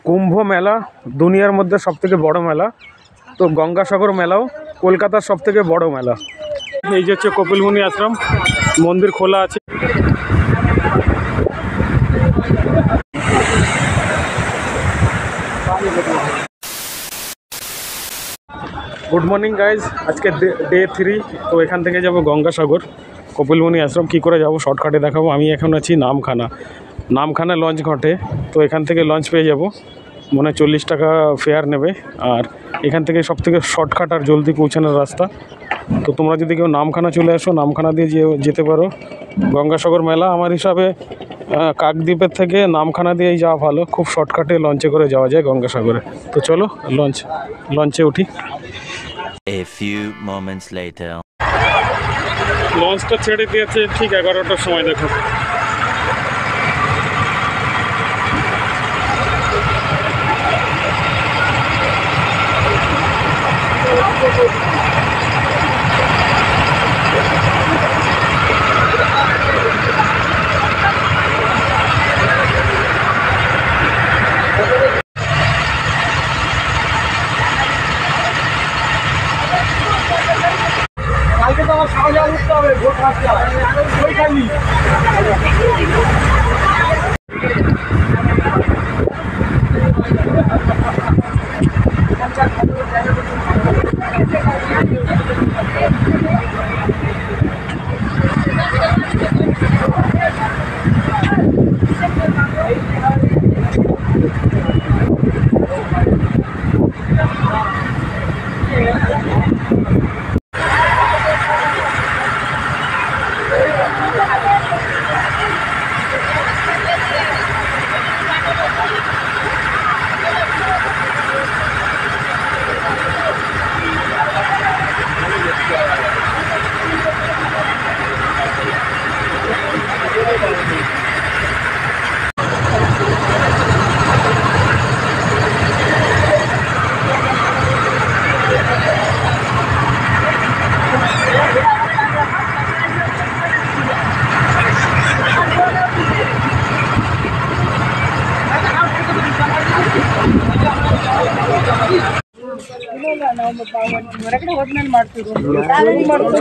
কুম্ভ মেলা দুনিয়ার মধ্যে সবথেকে বড় মেলা। তো গঙ্গাসাগর মেলাও কলকাতার সবথেকে বড় মেলা। এই যে হচ্ছে কপিলমুনি আশ্রম, মন্দির খোলা আছে। গুড মর্নিং গাইজ, আজকে ডে 3। তো এখান থেকে যাব গঙ্গাসাগর, কপিলমুনি আশ্রম। কী করে যাব শর্টকাটে দেখাবো। আমি এখন আছি নামখানা লঞ্চ ঘাটে। তো এখান থেকে লঞ্চ পেয়ে যাব, মনে হয় 40 টাকা ফেয়ার নেবে। আর এখান থেকে সবথেকে শর্টকাট আর জলদি পৌঁছানোর রাস্তা। তো তোমরা যদি কেউ নামখানা চলে আসো, নামখানা দিয়ে যেতে পারো। গঙ্গাসাগর মেলা আমার হিসাবে কাকদ্বীপের থেকে নামখানা দিয়েই যাওয়া ভালো। খুব শর্টকাটে লঞ্চে করে যাওয়া যায় গঙ্গাসাগরে। তো চলো লঞ্চে উঠি। A few moments later. লঞ্চটা ছেড়ে দিয়েছে ঠিক 11টার সময়। দেখো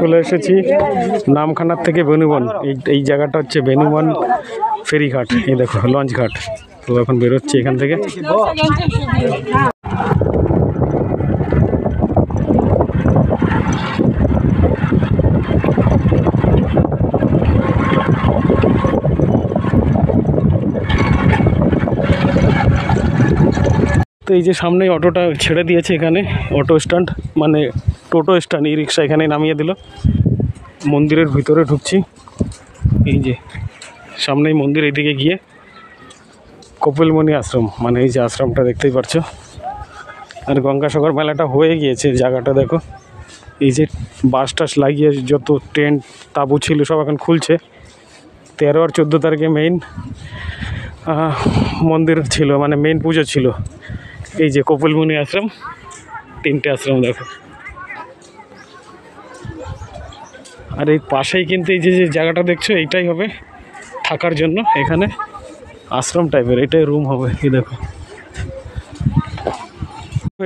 চলে এসেছি নামখানার থেকে বেনুবন। এই জায়গাটা হচ্ছে বেনুবন ফেরিঘাট। এই দেখো লঞ্চ ঘাট। তো এখন বেরোচ্ছি এখান থেকে। তো এই যে সামনে অটোটা ছেড়ে দিয়েছে, এখানে অটো স্ট্যান্ড মানে টোটো স্ট্যান্ড। ই রিক্সা এখানে নামিয়ে দিল। মন্দিরের ভিতরে ঢুকছি। এই যে সামনেই মন্দির, এইদিকে গিয়ে কপিলমুনি আশ্রম, মানে এই যে আশ্রমটা দেখতেই পাচ্ছ। আর গঙ্গাসাগর মেলাটা হয়ে গিয়েছে, জায়গাটা দেখো। এই যে বাস টাস লাগিয়ে যত টেন্ট তাঁবু ছিল সব এখন খুলছে। 13 আর 14 তারিখে মেইন মন্দির ছিল, মানে মেইন পুজো ছিল। এই যে কপিলমুনি আশ্রম, 3টে আশ্রম দেখো। আর এই পাশেই কিন্তু এই যে জায়গাটা দেখছো, এইটাই হবে থাকার জন্য। এখানে আশ্রম টাইপের, এটাই রুম হবে। এই দেখো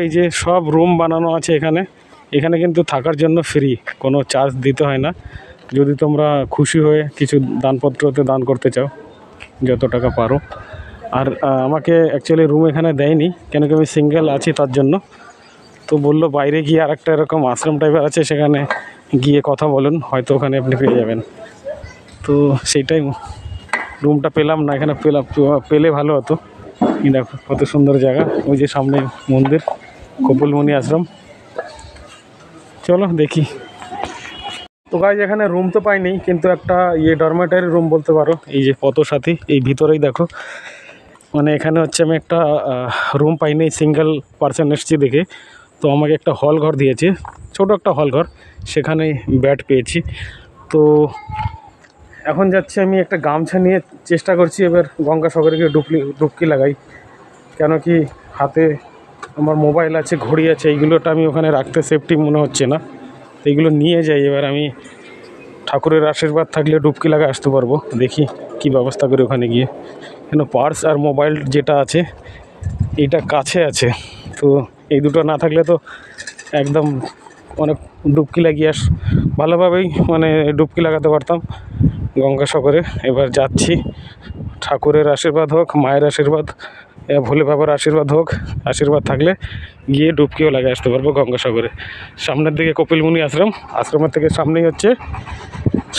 এই যে সব রুম বানানো আছে এখানে। এখানে কিন্তু থাকার জন্য ফ্রি, কোনো চার্জ দিতে হয় না। যদি তোমরা খুশি হয়ে কিছু দানপত্রতে দান করতে চাও, যত টাকা পারো। আর আমাকে অ্যাকচুয়ালি রুম এখানে দেয়নি, কেন কি আমি সিঙ্গেল আছি তার জন্য। তো বললো বাইরে গিয়ে আর একটা এরকম আশ্রম টাইপের আছে, সেখানে গিয়ে কথা বলুন, হয়তো ওখানে আপনি পেয়ে যাবেন। তো সেইটাই, রুমটা পেলাম না, এখানে পেলে ভালো হতো। দেখো কত সুন্দর জায়গা। ওই যে সামনে মন্দির, কপিলমুনি আশ্রম। চলো দেখি। তো গাইজ এখানে রুম তো পাইনি, কিন্তু একটা ডরমেটারি রুম বলতে পারো। এই যে পথসাথী, এই ভিতরেই দেখো। মানে এখানে হচ্ছে আমি একটা রুম পাইনি, সিঙ্গেল পার্সন এসেছি দেখে। তো আমাকে একটা হল ঘর দিয়েছে, ছোট একটা হল ঘর, সেখানেই বেড পেয়েছি। তো এখন যাচ্ছি আমি একটা গামছা নিয়ে, চেষ্টা করছি এবার গঙ্গাসাগরে গিয়ে ডুবকি লাগাই। কেন কি হাতে আমার মোবাইল আছে, ঘড়ি আছে, এইগুলোটা আমি ওখানে রাখতে সেফটি মনে হচ্ছে না। তো এইগুলো নিয়ে যাই। এবার আমি ঠাকুরের আশীর্বাদ থাকলে ডুবকি লাগা আসতে পারবো। দেখি কি ব্যবস্থা করি ওখানে গিয়ে। কেন পার্স আর মোবাইল যেটা আছে এইটা কাছে আছে, তো এই দুটো না থাকলে তো একদম অনেক ডুবকি লাগিয়ে ভালোভাবেই মানে ডুবকি লাগাতে পারতাম গঙ্গাসাগরে। এবার যাচ্ছি, ঠাকুরের আশীর্বাদ হোক, মায়ের আশীর্বাদ, ভোলে বাবার আশীর্বাদ হোক, আশীর্বাদ থাকলে গিয়ে ডুবকিও লাগিয়ে আসতে পারবো গঙ্গাসাগরে। সামনের দিকে কপিলমুনি আশ্রম, আশ্রমের থেকে সামনেই হচ্ছে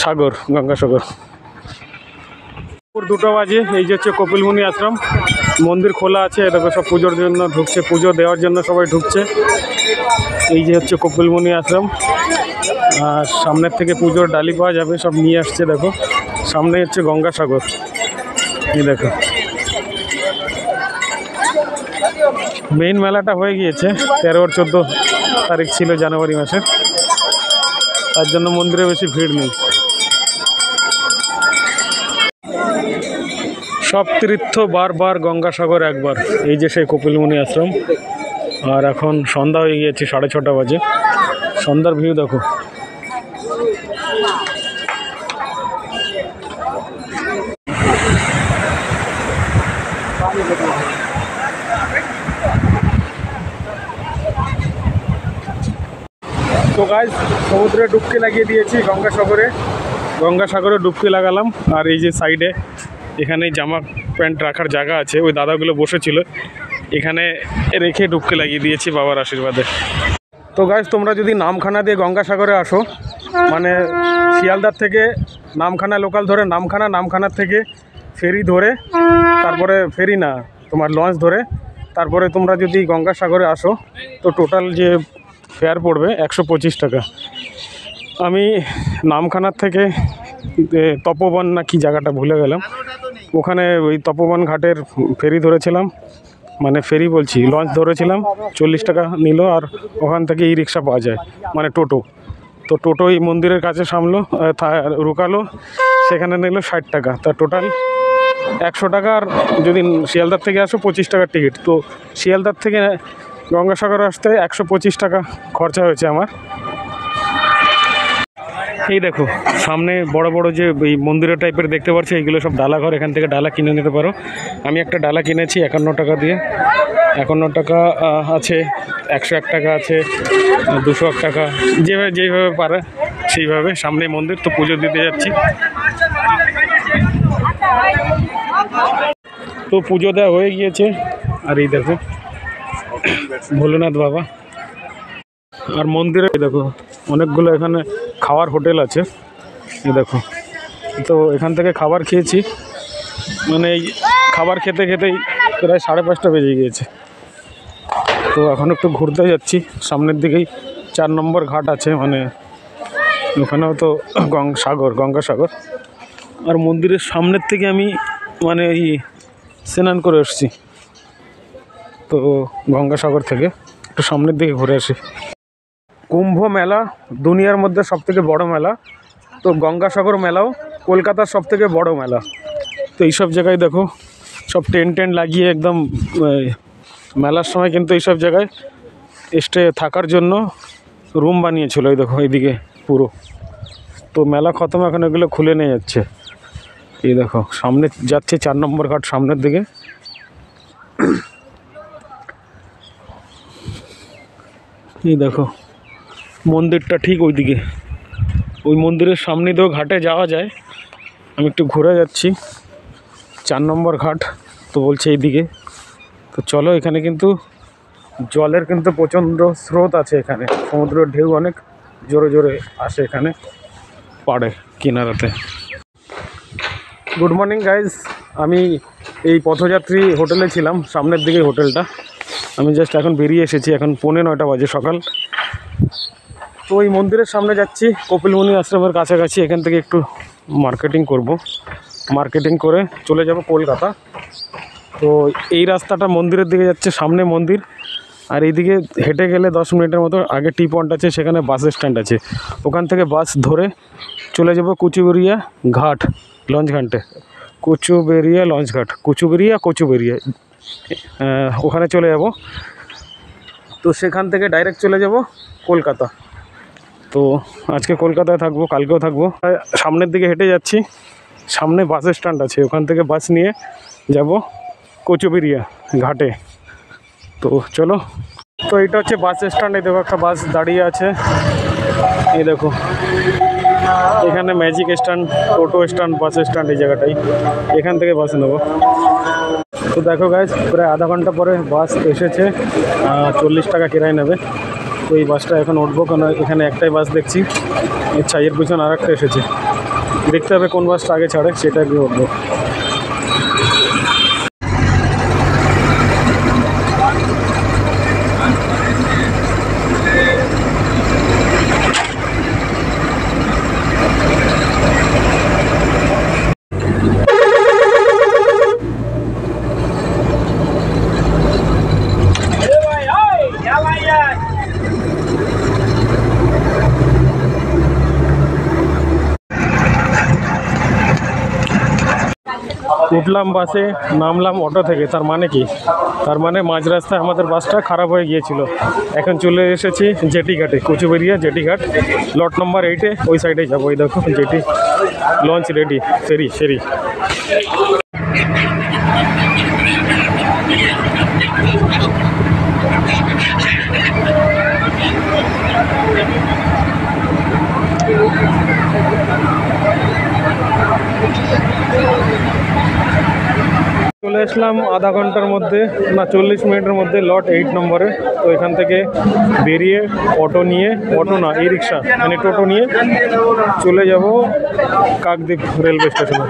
সাগর, গঙ্গাসাগর। 2টা বাজে, এই যে হচ্ছে কপিলমুনি আশ্রম, মন্দির খোলা আছে, দেখো সব পুজোর জন্য ঢুকছে, পুজো দেওয়ার জন্য সবাই ঢুকছে। এই যে হচ্ছে কপিলমুনি আশ্রম, আর সামনের থেকে পুজোর ডালি পাওয়া যাবে, সব নিয়ে আসছে। দেখো সামনে হচ্ছে গঙ্গাসাগর, এই দেখো মেইন মেলাটা হয়ে গিয়েছে, 13 আর 14 তারিখ ছিল জানুয়ারি মাসে, তার জন্য মন্দিরে বেশি ভিড় নেই। সব তীর্থ বারবার, গঙ্গাসাগর একবার। এই যে সেই কপিলমুনি আশ্রম, আর এখন সন্ধ্যা হয়ে গিয়েছে, 6:30 বাজে। সন্ধ্যার ভিউ দেখো। তো গাইস, সমুদ্রে ডুবকি লাগিয়ে দিয়েছি গঙ্গাসাগরে ডুবকি লাগালাম। আর এই যে সাইডে এখানে জামা প্যান্ট রাখার জায়গা আছে, ওই দাদাগুলো বসেছিল, এখানে রেখে ডুবকি লাগিয়ে দিয়েছি বাবার আশীর্বাদে। তো গাইস, তোমরা যদি নামখানা দিয়ে গঙ্গাসাগরে আসো, মানে শিয়ালদার থেকে নামখানা লোকাল ধরে, নামখানার থেকে ফেরি ধরে, তারপরে ফেরি না তোমার লঞ্চ ধরে, তারপরে তোমরা যদি গঙ্গাসাগরে আসো, তো টোটাল যে ফেয়ার পড়বে 125 টাকা। আমি নামখানার থেকে তপোবন না কি জায়গাটা ভুলে গেলাম, ওখানে ওই তপোবন ঘাটের ফেরি ধরেছিলাম, মানে ফেরি বলছি, লঞ্চ ধরেছিলাম, 40 টাকা নিল। আর ওখান থেকে ই রিক্সা পাওয়া যায়, মানে টোটো। তো টোটো এই মন্দিরের কাছে রুকালো, সেখানে নিল 60 টাকা। তা টোটাল 100 টাকা। আর যদি শিয়ালদার থেকে আসো 25 টাকার টিকিট। তো শিয়ালদার থেকে গঙ্গাসাগর আসতে 125 টাকা খরচা হয়েছে আমার। এই দেখো সামনে বড় বড় যে এই মন্দিরের টাইপের দেখতে পাচ্ছি, এইগুলো সব ডালাঘর, এখান থেকে ডালা কিনে নিতে পারো। আমি একটা ডালা কিনেছি 51 টাকা দিয়ে। 51 টাকা আছে, 101 টাকা আছে, 201 টাকা, যেভাবে পারে সেইভাবে। সামনে মন্দির, তো পুজো দিতে যাচ্ছি। তো পুজো দেওয়া হয়ে গিয়েছে। আর এই দেখো ভোলেনাথ বাবা। আর মন্দিরে দেখো অনেকগুলো এখানে খাওয়ার হোটেল আছে, এই দেখো। তো এখান থেকে খাবার খেয়েছি, মানে এই খাবার খেতে খেতেই প্রায় 5:30 বেজে গিয়েছে। তো এখন একটু ঘুরতে যাচ্ছি, সামনের দিকেই 4 নম্বর ঘাট আছে, মানে ওখানেও তো গঙ্গাসাগর। আর মন্দিরের সামনের থেকে আমি মানে এই স্নান করে এসেছি, তো গঙ্গাসাগর থেকে একটু সামনের দিকে ঘুরে আসি। কুম্ভ মেলা দুনিয়ার মধ্যে সবথেকে বড় মেলা, তো গঙ্গাসাগর মেলাও কলকাতার সবথেকে বড় মেলা। তো এইসব জায়গায় দেখো সব টেন্ট লাগিয়ে একদম মেলার সময় কিন্তু এইসব জায়গায় থাকার জন্য রুম বানিয়েছিল। এই দেখো এইদিকে পুরো। তো মেলা খতম, এখন এগুলো খুলে নিয়ে যাচ্ছে। এই দেখো সামনে যাচ্ছে 4 নম্বর ঘাট সামনের দিকে। এই দেখো মন্দিরটা ঠিক ওইদিকে, ওই মন্দিরের সামনে দিয়েও ঘাটে যাওয়া যায়। আমি একটু ঘুরে যাচ্ছি, 4 নম্বর ঘাট তো বলছে এইদিকে। তো চলো, এখানে কিন্তু জলের কিন্তু প্রচণ্ড স্রোত আছে, এখানে সমুদ্রের ঢেউ অনেক জোরে জোরে আসে এখানে পাড়ে কিনারাতে। গুড মর্নিং গাইজ, আমি এই পথযাত্রী হোটেলে ছিলাম, সামনের দিকে হোটেলটা। আমি জাস্ট এখন বেরিয়ে এসেছি, এখন 9:15 বাজে সকাল। তো এই মন্দিরের সামনে যাচ্ছি, কপিলমুনি আশ্রমের কাছাকাছি। এখান থেকে একটু মার্কেটিং করব, মার্কেটিং করে চলে যাব কলকাতা। তো এই রাস্তাটা মন্দিরের দিকে যাচ্ছে, সামনে মন্দির। আর এইদিকে হেঁটে গেলে 10 মিনিটের মতো আগে টি পয়েন্ট আছে, সেখানে বাস স্ট্যান্ড আছে। ওখান থেকে বাস ধরে চলে যাব কুচুবেড়িয়া ঘাট, লঞ্চ ঘাটে। কুচুবেড়িয়া লঞ্চ ঘাট, কুচুবেড়িয়া ওখানে চলে যাব। তো সেখান থেকে ডাইরেক্ট চলে যাব কলকাতা। তো আজকে কলকাতায় থাকবো, কালকেও থাকবো। সামনের দিকে হেঁটে যাচ্ছি, সামনে বাস স্ট্যান্ড আছে, ওখান থেকে বাস নিয়ে যাব কুচুবেড়িয়া ঘাটে। তো চলো, তো এটা হচ্ছে বাস স্ট্যান্ড। এই দেখো একটা বাস দাঁড়িয়ে আছে, এই দেখো এখানে ম্যাজিক স্ট্যান্ড, টোটো স্ট্যান্ড, বাস স্ট্যান্ড এই জায়গাটাই, এখান থেকে বাস নেবো। তো দেখো গাইজ, প্রায় আধা ঘন্টা পরে বাস এসেছে, 40 টাকা কিরায় নেবে। তো এই বাসটা এখন উঠবো, কারণ এখানে একটাই বাস দেখছি, আচ্ছা এর পিছনে আর একটা এসেছে, দেখতে হবে কোন বাসটা আগে ছাড়ে, সেটা গিয়ে উঠবো। উঠলাম বাসে, নামলাম অটো থেকে। তার মানে কি? তার মানে মাঝ রাস্তায় আমাদের বাসটা খারাপ হয়ে গিয়েছিল। এখন চলে এসেছি জেটি ঘাটে, কুচুবেরিয়া জেটি ঘাট, লট নম্বর 8-এ, ওই সাইডে যাবো। ওই দেখো জেটি, লঞ্চ রেডি, ফেরি। চলে আসলাম আধা ঘন্টার মধ্যে, না 40 মিনিটের মধ্যে, লট 8 নম্বরে। তো এখান থেকে বেরিয়ে অটো নিয়ে, অটো না ই রিক্সা মানে টোটো নিয়ে চলে যাব কাকদ্বীপ রেলওয়ে স্টেশনে।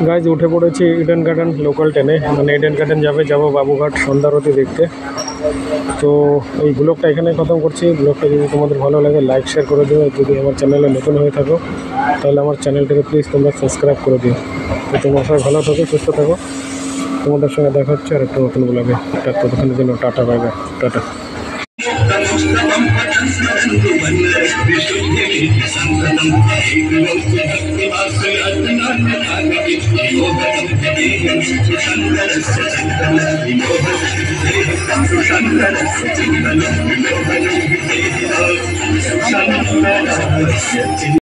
গাইজ উঠে পড়েছি ইডেন গার্ডেন লোকাল ট্রেনে, মানে ইডেন গার্ডেন যাবো বাবুঘাট সন্ধ্যারতি দেখতে। তো এই ব্লগটা এখানে খতম করছি। ব্লগটা যদি তোমাদের ভালো লাগে লাইক শেয়ার করে দিও। যদি আমার চ্যানেলে নতুন হয়ে থাকো তাহলে আমার চ্যানেলটাকে প্লিজ তোমরা সাবস্ক্রাইব করে দিও। তো তোমরা সবাই ভালো থাকো, সুস্থ থাকো। তোমাদের সঙ্গে দেখা হচ্ছে আর একটা নতুন ব্লগে। ততক্ষণের জন্য টাটা, বাই বাই, টাটা।